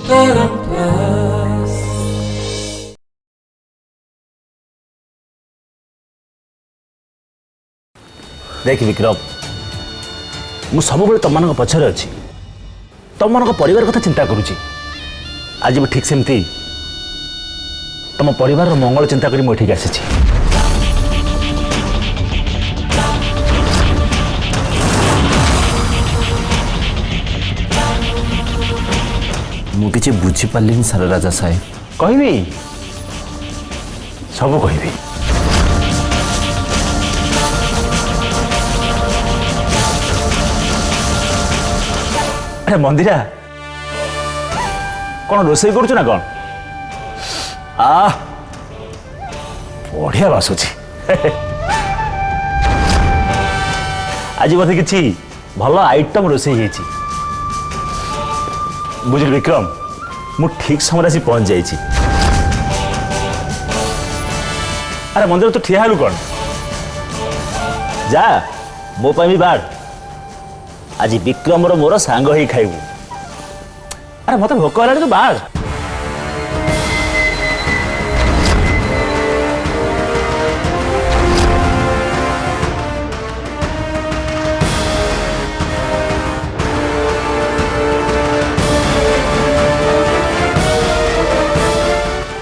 देख विक्रम मु सब तुम मान पछरे अच्छी तुम मान परिवार कथा चिंता करुच्ची आज भी ठीक सेमती तुम परिवार मंगल चिंता करी मुझे आसी मुझे बुझीपारे सारा राजा साहेब कहबी सब कहबी अरे मंदिरा कौन रोसई करुच ना कौन बढ़िया बासुची आज बोधे किसी भल आइटम रोसई बुझल विक्रम मु ठीक समय आसी पहुंच जाइए। अरे मंदिर तू ठिया हेलु कौन जा मो भी बाढ़ आज विक्रम मोर सांग ही खाइबू। अरे मत भोक है तू बाढ़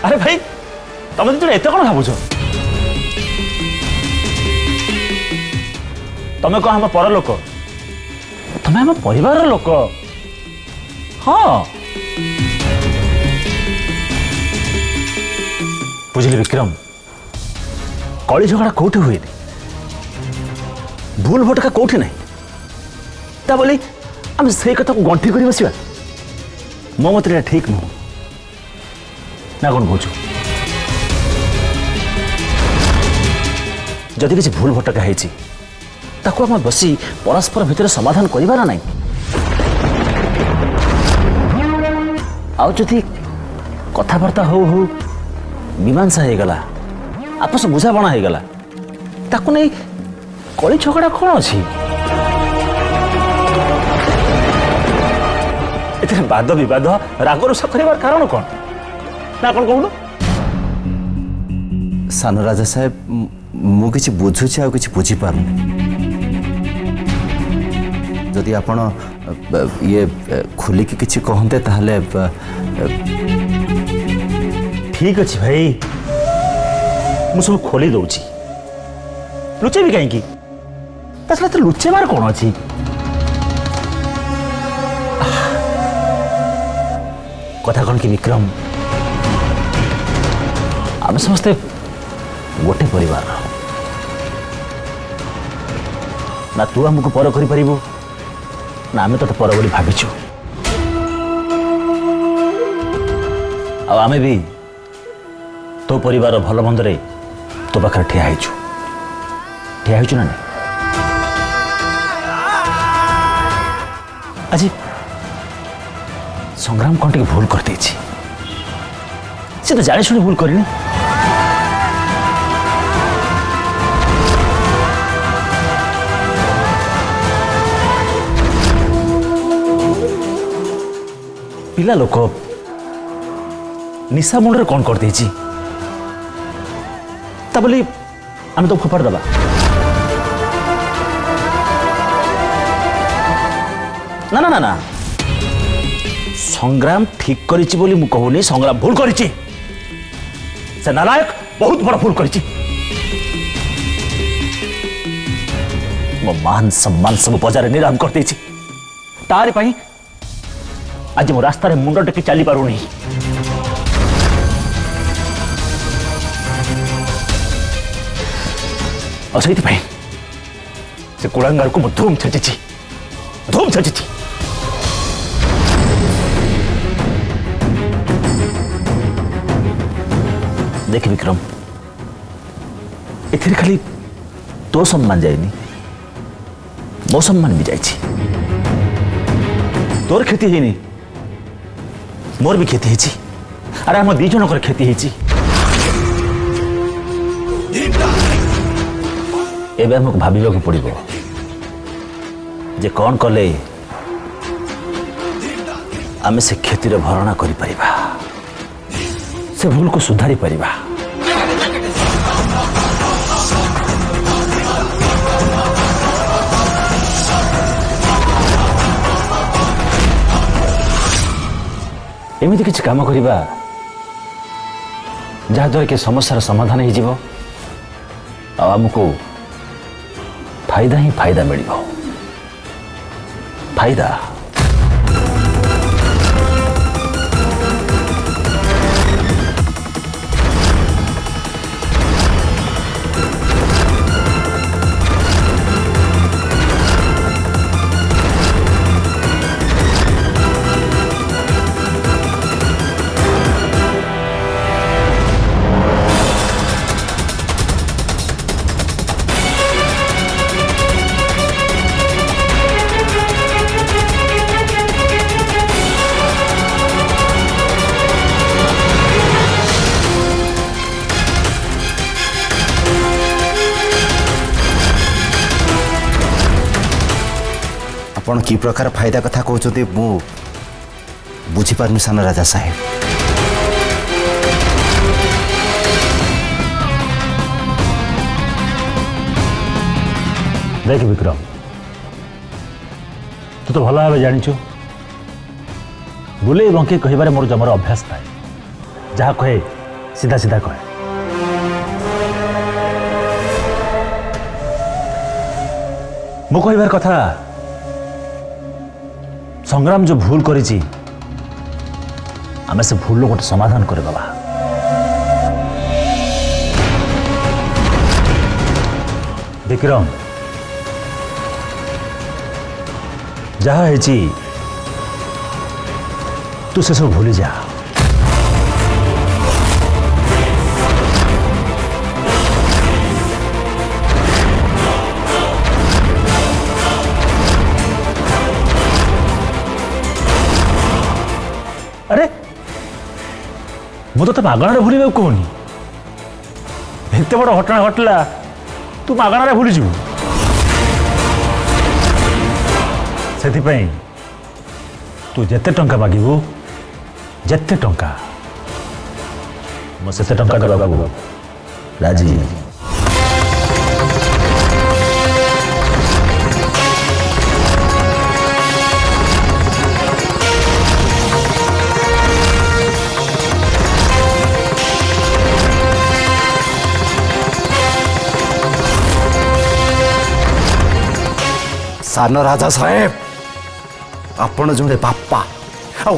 अरे भाई तुम दिन एत कौन भावुच तुम्हें कौन हम पर लोक तुम्हें हम परिवार लोक हाँ बुझिले विक्रम कली झगड़ा कौटी हुए भूल भटका कौटी ना ता बोली आम से कथा को गंठी कर बसवा मो मत ठीक नुह ना कौन कौच जदि किसी भूल भटका है ताको आम बसी परस्पर भितर समाधान करिबार नहीं आउ जदि कथबार्ता हो मीमांसा हो गला आपस बुझापणा हो गला ताको नहीं कली झगड़ा कौन अच्छी एथे वाद विवाद राग रोषा करिबार कारण कौन ना कौन कहून सान राजा साहेब मुझे बुझुची आ कि बुझीपारूनी जदि आपण ये खुलिकी किसी कहते ताहले ठीक अच्छे भाई मु सब खोली दौची लुचेबी कहीं तो लुचेबार कौन अच्छी कथा कौन कि विक्रम आम समस्ते गोटे परिवार ना तू आमको पर कर ना आम तो पर बोली भाविचु आमे भी तो परिवार भल मंदरे तो पाखे ठिया ना नहीं आज संग्राम कौन टे भूल कर तो जाने शुणी भूल करनी पिला लोक निशा मुंडे कौन कर बोली आम तो फोपाड़ दबा ना ना ना ना संग्राम ठीक करिछि बोली मु कहूनी संग्राम भूल करिछि से नालायक बहुत बड़ा भूल करिछि मो मान सम्मान सब बजार निराम कर देछि तारि पई आज मो रास्ता रे मुंड टेकी चली पारुनी और से कुड़ांगार को धूम छाची देख विक्रम एथिर खाली तो सम्मान जाएनी मो सम्मान भी जाइछि तोर क्षति है मोर भी क्षति है अरे आम दी जनकर क्षति है एबे हमको भाविबा पड़ो जे कौन कले आमे से क्षतिर भरणा करि परिबा से भूल को सुधारी परिबा। एमिति किछि काम करिबा जहाँ द्वारा कि समस्यार समाधान हो जीवो आ हमको फायदा ही फायदा मिलिबो। फायदा आपण की प्रकार फायदा कथा कहते मु बुझीपारनी सान राजा साहेब। देख विक्रम तू तो भल भाव जाचु बुले बंके कहबार मोर जमार अभ्यास ना जहाँ कहे सीधा सीधा कहे। मो कहबार कथा संग्राम जो भूल करिछि आमे से भूल गोटे समाधान करे बाबा। विक्रम जहा है तू से सब भूली जा। अरे मुझे तो मागणार भूल कहनी एत बड़ घटना घटला तू मागणार भूली जीवु से तू जेते टंका मागिबू जेते टंका मुझे टंका देवाक राजी। सान राजा साहेब आपण जोड़े बापा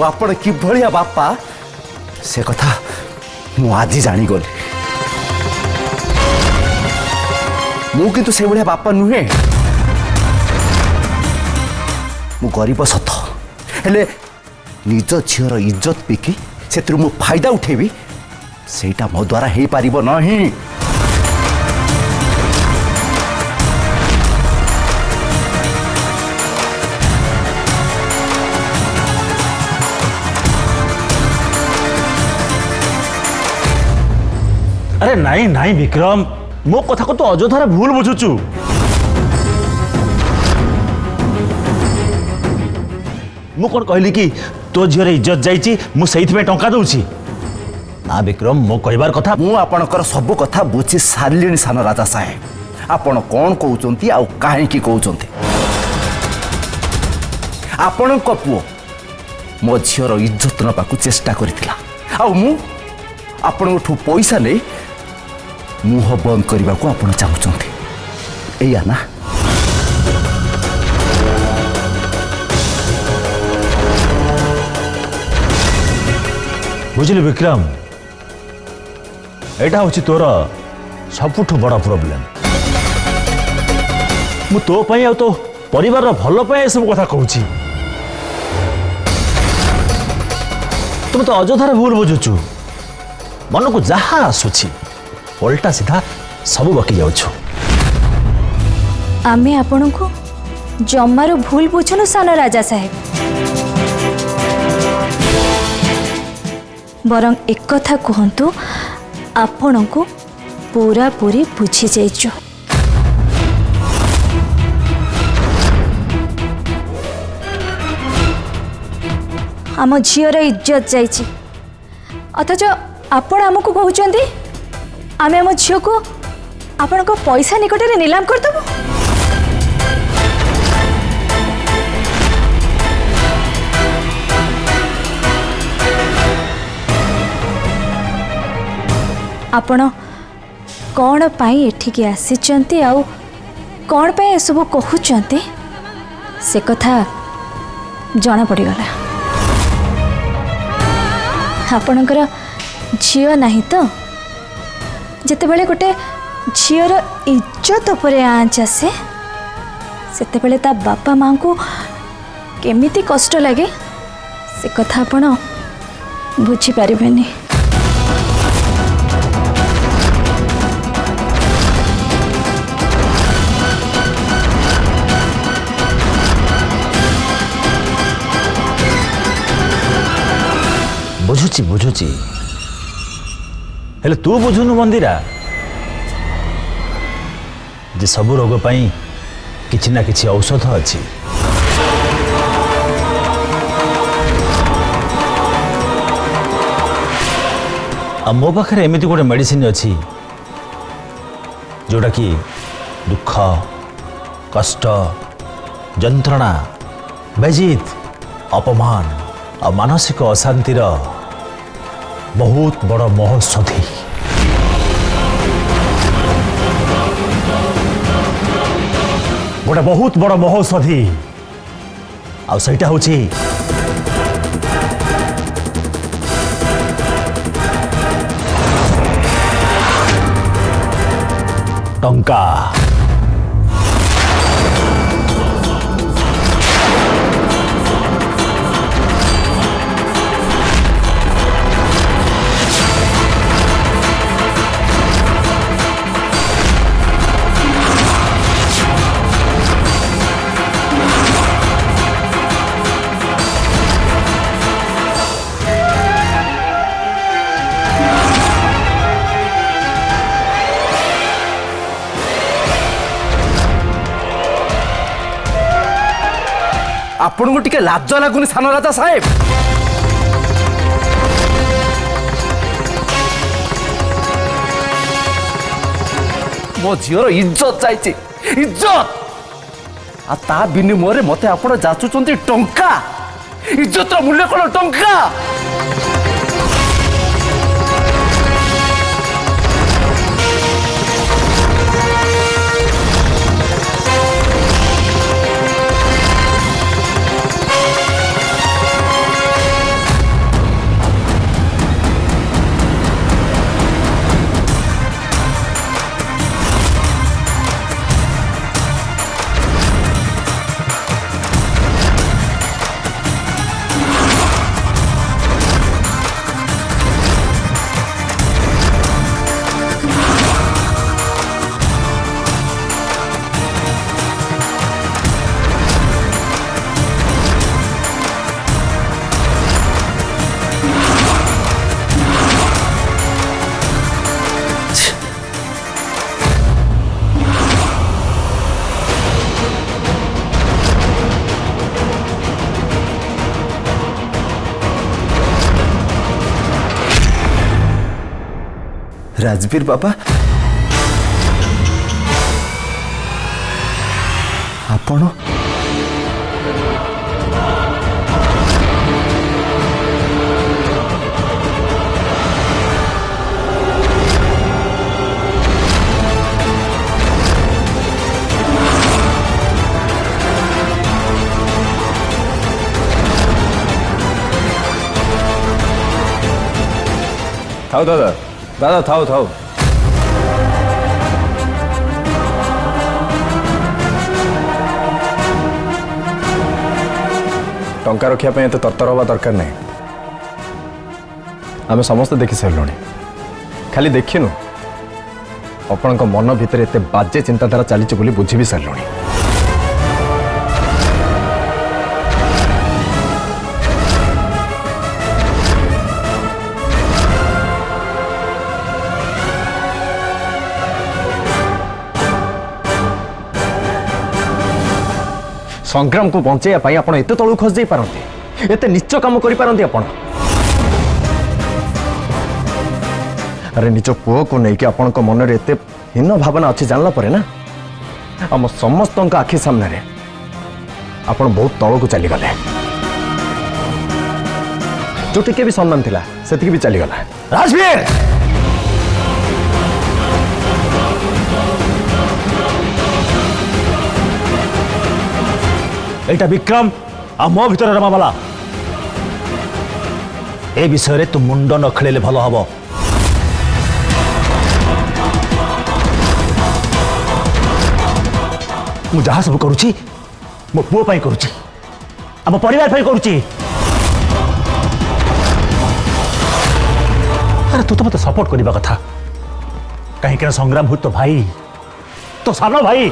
आपण कि भलिया बापा से कथा मु आज जानीगली। मु किंतु से भलिया बापा नुहे मु गरीब सत हेले निज झीर इज्जत बिकी से मु फायदा उठेबी सेटा मो द्वारा हो पारिबो नहीं। अरे नहीं नहीं विक्रम मो कथा को तो अजोधारा भूल बुझुचु। मु कौन कहली कि तो झीर इज्जत जाइछि मु सेइथमे टंका दउछि ना विक्रम मो कहबार कथा मु आपणकर सब कथा बुझी सारिलिनी सान राजा साहेब। आपण कौन कहउचंती आ काहे की कहउचंती आपणक पुओ मो झीर इज्जत नपाकू चेष्टा करथिला आ मु आपणठू पैसा ले मुह बंद करने को आप चाहते एया ना। बुझिली विक्रम एटा हूँ तोर सबुठ बड़ प्रोब्लेम। मु तो पई आ तो परिवार भल पाए सब कथा कहूँ तुम तो अजोधार भूल बुझुचु मन को जहाँ आसुची उल्टा सीधा सब बकी जाउछु। आमे आपण को जमारो भूल बुझनु सान राजा साहेब बरं एक कथा कहंतु आपण को पूरा पूरी बुझी जाइछु। आम झीर इज्जत जाइछि अथच आपण आमको कहउचंदी आमे आम झील को आपण को पैसा निकट रे नीलाम करदबो। आपण कौन पाई एठिकी आसीचंती आउ कौन पाई ए सब कहउचंती से कथा जना पड़गला। आपणकर झील नहीं तो जितेबाला गोटे झीर इज्जत उपरे आँच आसे सेतेबाला ता बापा माँ को केमिति कष्ट लगे से कथा आपण बुझी पारिबेनी। बुझुची बुझुची हेले तू बुझुनु मंदिरा जे सब रोग पाई किछि ना किछि औषध अछि। आ मो पाखरे एमिति गोटे मेडिसिन अछि जोटा कि दुख कष्ट जंत्रणा बेजित अपमान और मानसिक अशांतिर बहुत बड़ महौषधि। गोटे बहुत बड़ महौषधि आउ सहीटा होची टंका। आपण को टिके लाज लागुनि सान राजा साहेब। मो झीर इज्जत जाइछि इज्जत आ ता बिनिमय मते आपण जाचुचंती टंका। इज्जतर मूल्य कोन टंका। राजवीर बाबा आपण थाओ दादा दादा थाओ थाओ टंका रखा एत तरतर हवा दरकार नहीं। आम समस्त देखी सारे खाली देखिनु आपण मन भितर एत बाजे चिंताधारा चली बोली बुझी भी सारे। संग्राम को बंचाइया आप एत तलू खस जाई पारते एते नीच काम करि पारंती आपण अरे निज पुओ को नहीं कि आपण को मन रे एते हीन भावना अच्छी जानला परे ना आम समस्त आखि सामने आपण बहुत तल को चली गले जो टिके भी सम्मान थिला सेतिकी भी चली गला राजवीर एटा विक्रम आ मो भीतर रमाबाला ए विषय तू मुंड न खेले भल हम मु जहाँ सब करुच्ची मो पुओ पाई करुच्ची आम परिवार पाई करुच्ची अरे तू तो मत सपोर्ट करवा कथा कहीं संग्राम हो तो भाई तो सानो भाई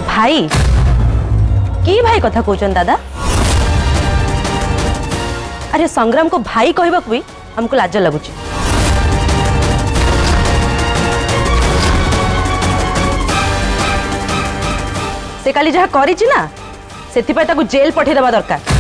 भाई की भाई कथा कहउछन दादा अरे संग्राम को भाई कहबा भी हमको लाज लगुच से काली जहाँ करिछि ना सेथिपाई ताकू जेल पठे देबा दरकार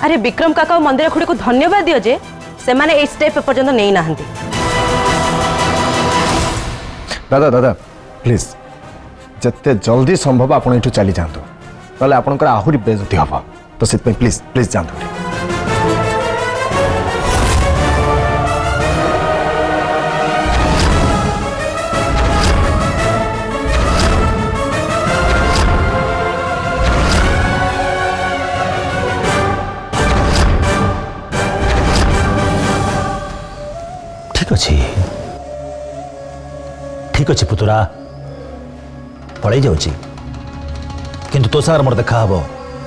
अरे विक्रम काका मंदिर खुड़ी को धन्यवाद दियो जे से माने ए स्टेप पर्यंत नहीं नाहंती दादा दादा प्लीज जिते जल्दी संभव आप चली जातु ना आपंकर आहरी बेजती हम तो से प्लीज प्लीज जातु ठीक अच्छे पुतुरा पड़े जाऊँगी किंतु तो सागर मोर देखा हम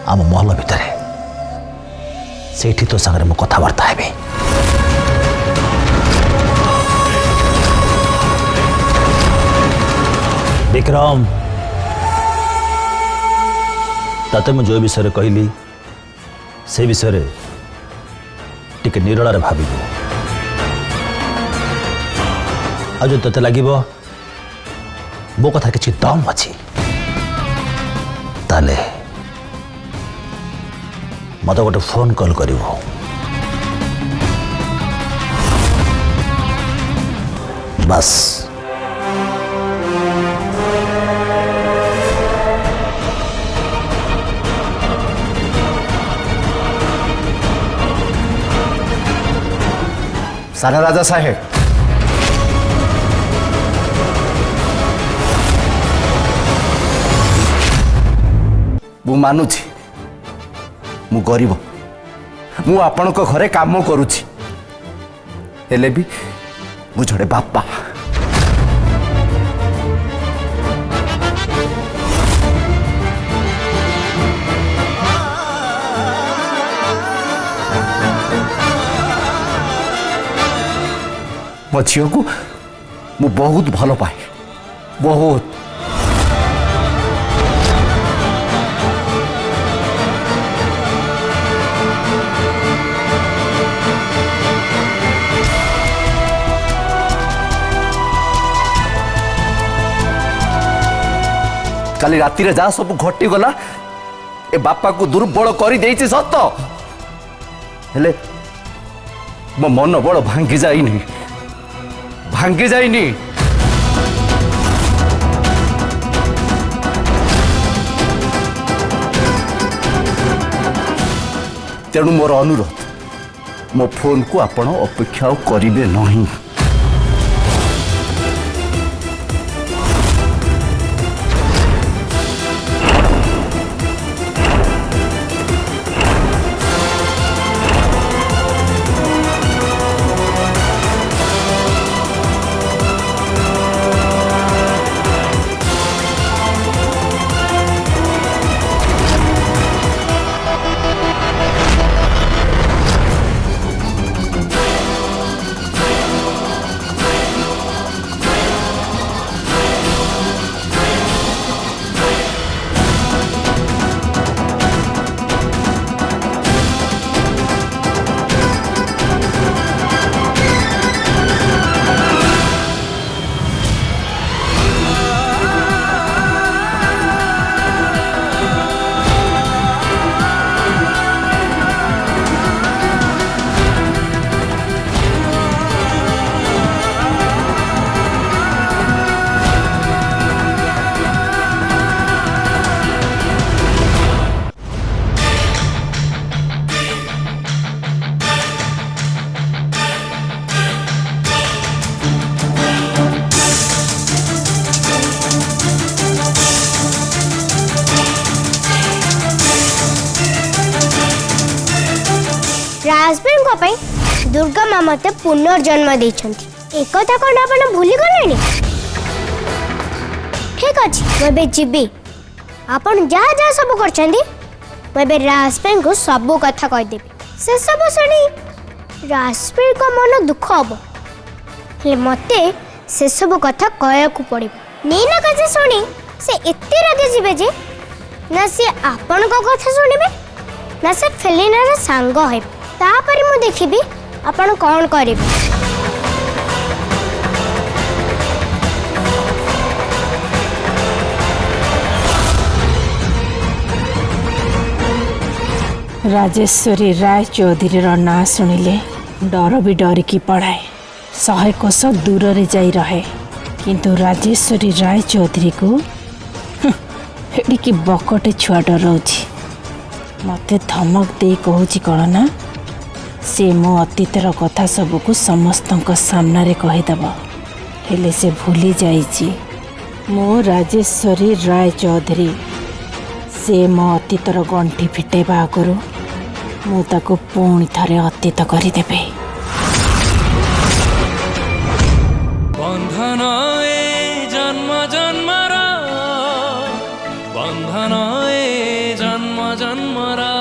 आम महल भितर से तो सागर मु कथबार्ता हेबी विक्रम ताते मु जो विषय कहली से विषय टिके निरला भाविबू आज जो ते लगे मो कथा किसी दम अच्छी ताले मत गोटे फोन कॉल करिवो बस सारा राजा साहेब मु मानुछि मु गरीब मु आपण को घरे काम करुछि हेले भी मु जड़े बापा मो झील को मु बहुत भल पाए बहुत काली राति रे जहाँ सब घटी गला ए बापा को दुर्बल करी देइछि सत हेले मो मन बड़ भांगी जाइनी तेणु मोर अनुरोध मो फोन को आपण अपेक्षा करिवे नहीं राजबीर को दुर्गा माँ मत पुनर्जन्म देछंती एक कथा कौन आपण भूली गलेनी ठीक अच्छे मुझे जीवी आपण जहाँ जहाँ सब करछंती मुझे राजबीर को सब कथा कहीदेवी से सब शुणी राजबीर को मन दुख हम हेले मते से सब कथा कहू पड़ो नीना कथा शुणी से एते रागे जीवे जे ना सी आपण को कथा शुणिबे ना से फेलिनार सांग हे तापर मु देखिबी आपण कौन करिबे राजेश्वरी राय चौधरी ना शुणिले डर भी डरिकी पड़ाए 100 कोस दूर रे जाई रहे किंतु राजेश्वरी राय चौधरी को एडिकी बकटे छुआ डराउछि मते धमक दे कहूछि कौन ना से मो अतीतर कथा सबको समस्तक सामने कहीदेव हेले से भूली जाइछि मो राजेश्वरी राय चौधरी से मो अतीतर गंठी फिटेबा आगु मु ताको पुणी थरे अतीत करदेबे बंधन ए जन्म जन्मरा बंधन ए जन्म जन्मरा